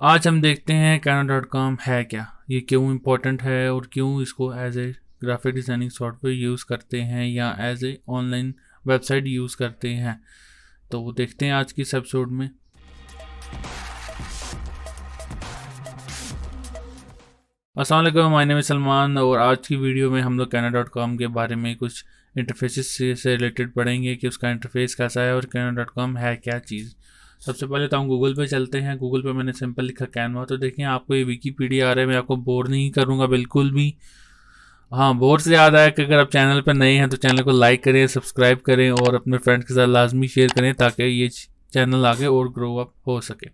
आज हम देखते हैं canva.com है क्या, ये क्यों इम्पोर्टेंट है और क्यों इसको as a graphic designing software use करते हैं या as a online website use करते हैं। तो वो देखते हैं आज की इस एपिसोड में। अस्सलाम वालेकुम, माय नेम इज़ सलमान और आज की वीडियो में हम लोग canva.com के बारे में कुछ इंटरफेसेस से रिलेटेड पढ़ेंगे कि उसका इंटरफेस कैसा है और canva.com है क्या चीज़। सबसे पहले तो हम गूगल पे चलते हैं। गूगल पे मैंने सिंपल लिखा कैनवा, तो देखिए आपको ये विकीपीडिया आ रहा है। मैं आपको बोर नहीं करूँगा बिल्कुल भी। हाँ, बोर से याद आया कि अगर आप चैनल पर नए हैं तो चैनल को लाइक करें, सब्सक्राइब करें और अपने फ्रेंड्स के साथ लाजमी शेयर करें ताकि ये चैनल आगे और ग्रो अप हो सके।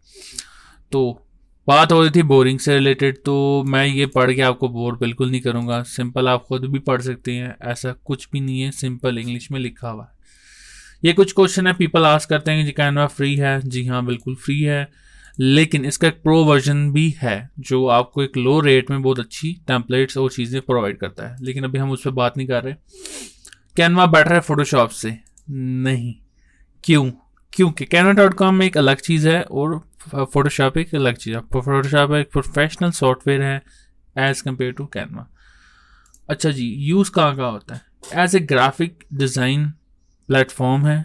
तो बात हो रही थी बोरिंग से रिलेटेड, तो मैं ये पढ़ के आपको बोर बिल्कुल नहीं करूँगा। सिंपल आप खुद भी पढ़ सकते हैं, ऐसा कुछ भी नहीं है, सिंपल इंग्लिश में लिखा हुआ है। ये कुछ क्वेश्चन है पीपल आस्क करते हैं कि जी कैनवा फ्री है। जी हाँ, बिल्कुल फ्री है, लेकिन इसका एक प्रो वर्जन भी है जो आपको एक लो रेट में बहुत अच्छी टेम्पलेट्स और चीज़ें प्रोवाइड करता है, लेकिन अभी हम उस पर बात नहीं कर रहे। कैनवा बेटर है फोटोशॉप से? नहीं। क्यों? क्योंकि canva.com एक अलग चीज़ है और फोटोशॉप एक अलग चीज़ है। फोटोशॉप एक प्रोफेशनल सॉफ्टवेयर है एज़ कम्पेयर टू कैनवा। अच्छा जी, यूज़ कहाँ का होता है? As a graphic design platform है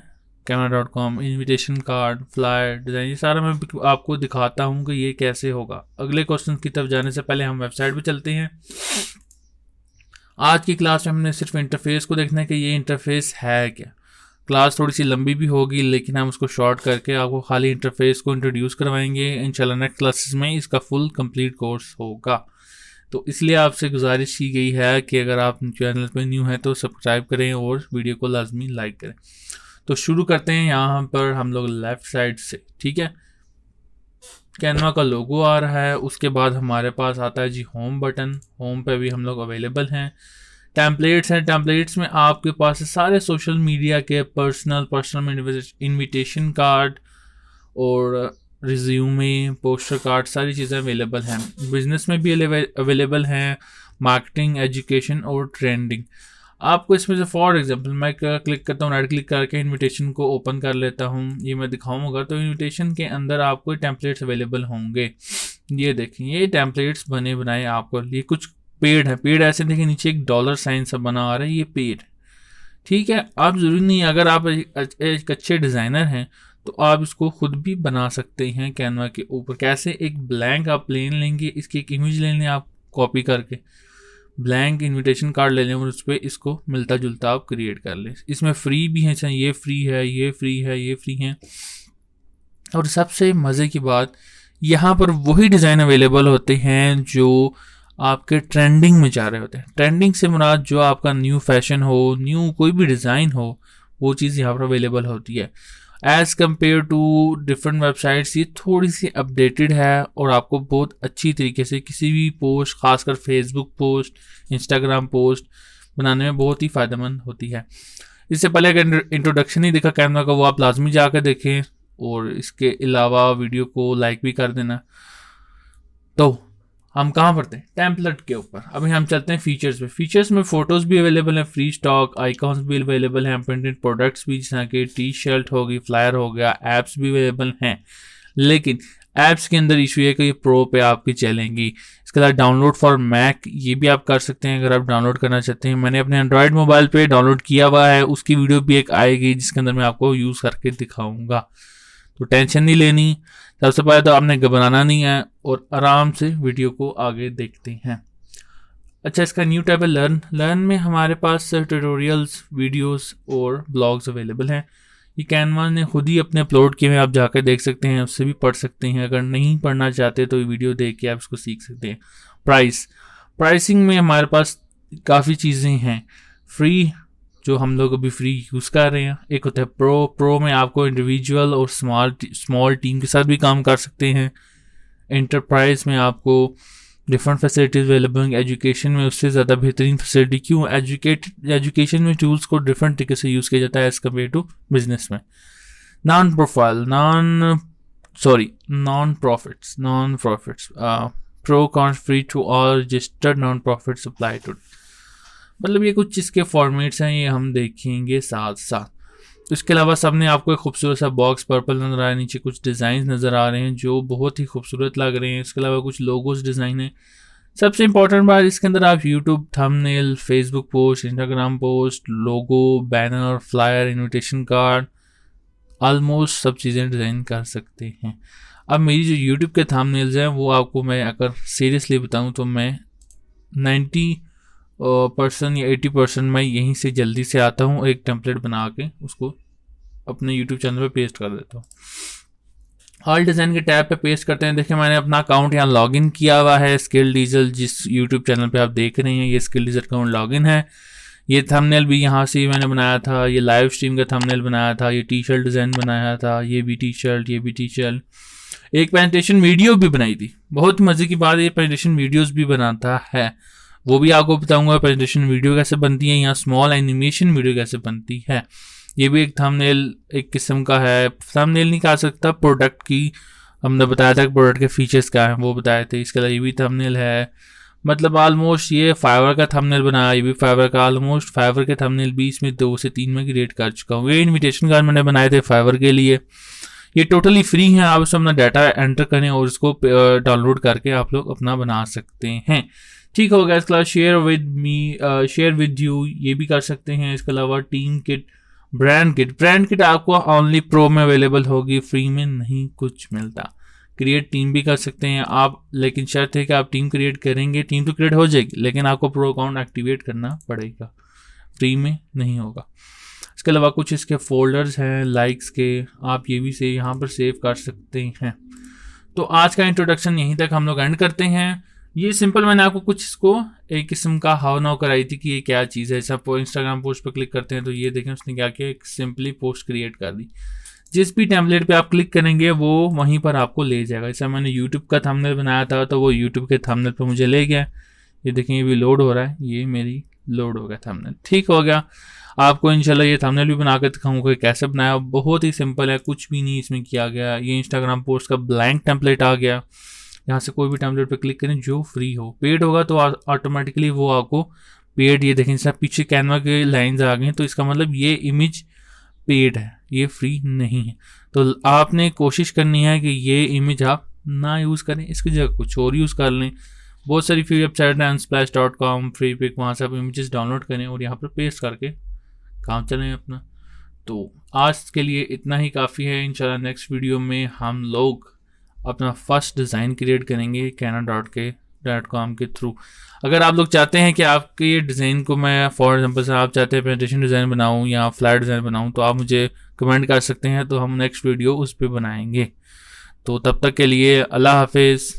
canva.com। Invitation card, flyer design, ये सारा मैं आपको दिखाता हूँ कि ये कैसे होगा। अगले क्वेश्चन की तरफ जाने से पहले हम वेबसाइट पे चलते हैं। आज की क्लास में हमने सिर्फ इंटरफेस को देखना है कि ये इंटरफेस है क्या। क्लास थोड़ी सी लंबी भी होगी, लेकिन हम उसको शॉर्ट करके आपको खाली इंटरफेस को इंट्रोड्यूस करवाएंगे। इंशाल्लाह नेक्स्ट क्लासेस में इसका फुल कंप्लीट कोर्स होगा। तो इसलिए आपसे गुजारिश की गई है कि अगर आप चैनल पर न्यू हैं तो सब्सक्राइब करें और वीडियो को लाजमी लाइक करें। तो शुरू करते हैं यहाँ पर हम लोग लेफ़्ट साइड से, ठीक है। कैनवा का लोगो आ रहा है, उसके बाद हमारे पास आता है जी होम बटन। होम पे भी हम लोग अवेलेबल हैं। टेम्पलेट्स हैं, टेम्पलेट्स में आपके पास सारे सोशल मीडिया के पर्सनल इनविटेशन कार्ड और रिज्यूमे, पोस्टर कार्ड, सारी चीज़ें अवेलेबल हैं। बिजनेस में भी अवेलेबल हैं, मार्केटिंग, एजुकेशन और ट्रेंडिंग। आपको इसमें से फॉर एग्जांपल मैं क्लिक करता हूँ, राइट क्लिक करके इनविटेशन को ओपन कर लेता हूँ, ये मैं दिखाऊंगा। तो इनविटेशन के अंदर आपको टेम्पलेट्स अवेलेबल होंगे। ये देखें, ये टेम्पलेट्स बने बनाए आपको। ये कुछ पेड है, पेड ऐसे देखिए नीचे एक डॉलर साइन सब बना आ रहा है, ये पेड, ठीक है। आप ज़रूरी नहीं, अगर आप एक अच्छे डिज़ाइनर हैं तो आप इसको खुद भी बना सकते हैं कैनवा के ऊपर। कैसे? एक ब्लैंक आप प्लेन लेंगे, इसकी एक इमेज ले लें आप कॉपी करके, ब्लैंक इनविटेशन कार्ड ले लें और उस पर इसको मिलता जुलता आप क्रिएट कर लें। इसमें फ्री भी है, चाहे ये फ्री है, ये फ्री है, ये फ्री है। और सबसे मज़े की बात, यहाँ पर वही डिज़ाइन अवेलेबल होते हैं जो आपके ट्रेंडिंग में जा रहे होते हैं। ट्रेंडिंग से मुराद जो आपका न्यू फैशन हो, न्यू कोई भी डिज़ाइन हो, वो चीज़ यहाँ पर अवेलेबल होती है। As compare to different websites ये थोड़ी सी अपडेटेड है और आपको बहुत अच्छी तरीके से किसी भी पोस्ट, खासकर फेसबुक पोस्ट, इंस्टाग्राम पोस्ट बनाने में बहुत ही फ़ायदेमंद होती है। इससे पहले अगर इंट्रोडक्शन ही देखा कैनवा का, वो आप लाजमी जाकर देखें और इसके अलावा वीडियो को लाइक भी कर देना। तो हम कहाँ पढ़ते हैं? टेम्पलेट के ऊपर। अभी हम चलते हैं फीचर्स पे। फीचर्स में फ़ोटोज़ भी अवेलेबल हैं, फ्री स्टॉक, आइकॉन्स भी अवेलेबल हैं, प्रिंटेड प्रोडक्ट्स भी, जैसा कि टी शर्ट होगी, फ्लायर हो गया, ऐप्स भी अवेलेबल हैं। लेकिन ऐप्स के अंदर इशू है कि ये प्रो पे आपकी चलेंगी। इसके अलावा डाउनलोड फॉर मैक, ये भी आप कर सकते हैं अगर आप डाउनलोड करना चाहते हैं। मैंने अपने एंड्रॉयड मोबाइल पे डाउनलोड किया हुआ है, उसकी वीडियो भी एक आएगी जिसके अंदर मैं आपको यूज़ करके दिखाऊँगा। तो टेंशन नहीं लेनी, सबसे पहले तो आपने घबराना नहीं है और आराम से वीडियो को आगे देखते हैं। अच्छा, इसका न्यू टैब है लर्न। लर्न में हमारे पास ट्यूटोरियल्स, वीडियोस और ब्लॉग्स अवेलेबल हैं। ये कैनवा ने खुद ही अपने अपलोड किए हैं, आप जाकर देख सकते हैं, उससे भी पढ़ सकते हैं। अगर नहीं पढ़ना चाहते तो ये वीडियो देख के आप इसको सीख सकते हैं। प्राइसिंग में हमारे पास काफ़ी चीज़ें हैं। फ्री, जो हम लोग अभी फ्री यूज़ कर रहे हैं। एक होता है प्रो में आपको इंडिविजुअल और स्मॉल टीम के साथ भी काम कर सकते हैं। एंटरप्राइज में आपको डिफरेंट फैसिलिटीज़ अवेलेबल हैं। एजुकेशन में उससे ज़्यादा बेहतरीन फैसिलिटी। क्यों? एजुकेशन में टूल्स को डिफरेंट तरीके से यूज़ किया जाता है एज़ कम्पेयर टू बिजनेस में। Non profits pro cont free to all registered non profits apply to. मतलब ये कुछ इसके फॉर्मेट्स हैं, ये हम देखेंगे साथ साथ। इसके अलावा सामने आपको एक खूबसूरत सा बॉक्स पर्पल नज़र आ रहा है, नीचे कुछ डिज़ाइन नज़र आ रहे हैं जो बहुत ही खूबसूरत लग रहे हैं। इसके अलावा कुछ लोगोस डिज़ाइन है। सबसे इंपॉर्टेंट बात, इसके अंदर आप YouTube thumbnail, Facebook post, Instagram post, logo, banner, flyer, invitation card, almost सब चीज़ें डिज़ाइन कर सकते हैं। अब मेरी जो यूट्यूब के थंबनेल्स हैं वो आपको मैं अगर सीरियसली बताऊं तो मैं 90% या 80% मैं यहीं से जल्दी से आता हूँ, एक टेम्पलेट बना के उसको अपने यूट्यूब चैनल पे पेस्ट कर देता हूँ। ऑल डिज़ाइन के टैब पे पेस्ट करते हैं। देखिए मैंने अपना अकाउंट यहाँ लॉगिन किया हुआ है, स्किल डीजल जिस यूट्यूब चैनल पे आप देख रहे हैं ये स्किल डीजल अकाउंट लॉगिन है। ये थंबनेल भी यहाँ से ही मैंने बनाया था, ये लाइव स्ट्रीम का थंबनेल बनाया था, ये टी शर्ट डिज़ाइन बनाया था, ये भी टी शर्ट, ये भी टी शर्ट। एक प्रेजेंटेशन वीडियो भी बनाई थी, बहुत मज़े की बात, ये प्रेजेंटेशन वीडियोस भी बनाता है, वो भी आपको बताऊंगा प्रेजेंटेशन वीडियो कैसे बनती है, यहाँ स्मॉल एनिमेशन वीडियो कैसे बनती है। ये भी एक थंबनेल एक किस्म का है, थंबनेल नहीं कहा सकता, प्रोडक्ट की हमने बताया था कि प्रोडक्ट के फीचर्स क्या हैं वो बताए थे। इसके अलावा ये भी थंबनेल है, मतलब ऑलमोस्ट ये फाइवर का थंबनेल बनाया, ये भी फाइवर का, ऑलमोस्ट फाइवर के थंबनेल भी इसमें 2 से 3 में क्रिएट कर चुका हूँ। ये इन्विटेशन कार्ड मैंने बनाए थे फाइवर के लिए, ये टोटली फ्री है, आप उसमें अपना डाटा एंटर करें और उसको डाउनलोड करके आप लोग अपना बना सकते हैं। ठीक हो गया। इसके अलावा share with me, share with you, ये भी कर सकते हैं। इसके अलावा टीम किट, ब्रांड किट आपको ओनली प्रो में अवेलेबल होगी, फ्री में नहीं कुछ मिलता। क्रिएट टीम भी कर सकते हैं आप, लेकिन शर्त है कि आप टीम क्रिएट करेंगे, टीम तो क्रिएट हो जाएगी लेकिन आपको प्रो अकाउंट एक्टिवेट करना पड़ेगा, फ्री में नहीं होगा। इसके अलावा कुछ इसके फोल्डर्स हैं लाइक्स के, आप ये भी से यहाँ पर सेव कर सकते हैं। तो आज का इंट्रोडक्शन यहीं तक हम लोग एंड करते हैं। ये सिंपल मैंने आपको कुछ इसको एक किस्म का हाउ नाउ कराई थी कि ये क्या चीज़ है। जैसा इंस्टाग्राम पोस्ट पर क्लिक करते हैं तो ये देखें उसने क्या किया, एक सिंपली पोस्ट क्रिएट कर दी। जिस भी टेम्पलेट पे आप क्लिक करेंगे वो वहीं पर आपको ले जाएगा। जैसा मैंने यूट्यूब का थंबनेल बनाया था तो वो यूट्यूब के थंबनेल पर मुझे ले गया। ये देखें ये भी लोड हो रहा है, ये मेरी लोड हो गया थंबनेल। ठीक हो गया। आपको इंशाल्लाह ये थंबनेल भी बना के दिखाऊंगा कैसे बनाया, बहुत ही सिंपल है, कुछ भी नहीं इसमें किया गया। ये इंस्टाग्राम पोस्ट का ब्लैंक टेम्पलेट आ गया, यहाँ से कोई भी टेम्पलेट पे क्लिक करें जो फ्री हो। पेड होगा तो ऑटोमेटिकली वो आपको पेड, ये देखें सब पीछे कैनवा के लाइंस आ गए तो इसका मतलब ये इमेज पेड है, ये फ्री नहीं है। तो आपने कोशिश करनी है कि ये इमेज आप ना यूज़ करें, इसकी जगह कुछ और यूज़ कर लें। बहुत सारी फ्री वेबसाइट हैं, unsplash.com, फ्री पिक, वहाँ से आप इमेजेस डाउनलोड करें और यहाँ पर पेस्ट करके काम चलें अपना। तो आज के लिए इतना ही काफ़ी है। इंशाल्लाह नेक्स्ट वीडियो में हम लोग अपना फर्स्ट डिज़ाइन क्रिएट करेंगे canva.com के थ्रू। अगर आप लोग चाहते हैं कि आपके ये डिज़ाइन को मैं फॉर एग्जांपल से आप चाहते हैं प्रेजेंटेशन डिज़ाइन बनाऊं या फ्लैट डिज़ाइन बनाऊं तो आप मुझे कमेंट कर सकते हैं, तो हम नेक्स्ट वीडियो उस पर बनाएंगे। तो तब तक के लिए अल्लाह हाफिज़।